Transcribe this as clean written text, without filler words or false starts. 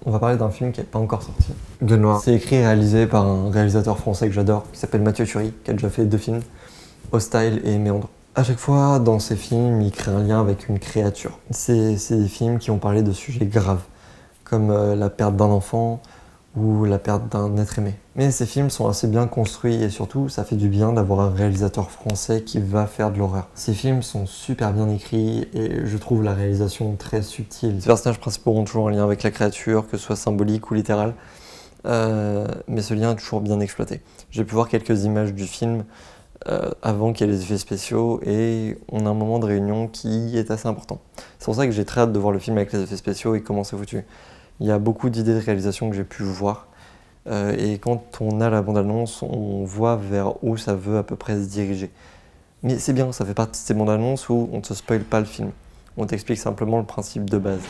On va parler d'un film qui n'est pas encore sorti. Gueule Noire. C'est écrit et réalisé par un réalisateur français que j'adore, qui s'appelle Mathieu Turi, qui a déjà fait 2 films, Hostile et Méandre. À chaque fois, dans ces films, il crée un lien avec une créature. C'est des films qui ont parlé de sujets graves, comme la perte d'un enfant ou la perte d'un être aimé. Mais ces films sont assez bien construits et surtout, ça fait du bien d'avoir un réalisateur français qui va faire de l'horreur. Ces films sont super bien écrits et je trouve la réalisation très subtile. Les personnages principaux ont toujours un lien avec la créature, que ce soit symbolique ou littéral, mais ce lien est toujours bien exploité. J'ai pu voir quelques images du film avant qu'il y ait les effets spéciaux et on a un moment de réunion qui est assez important. C'est pour ça que j'ai très hâte de voir le film avec les effets spéciaux et comment c'est foutu. Il y a beaucoup d'idées de réalisation que j'ai pu voir et quand on a la bande-annonce, on voit vers où ça veut à peu près se diriger. Mais c'est bien, ça fait partie de ces bandes-annonces où on ne te spoile pas le film. On t'explique simplement le principe de base.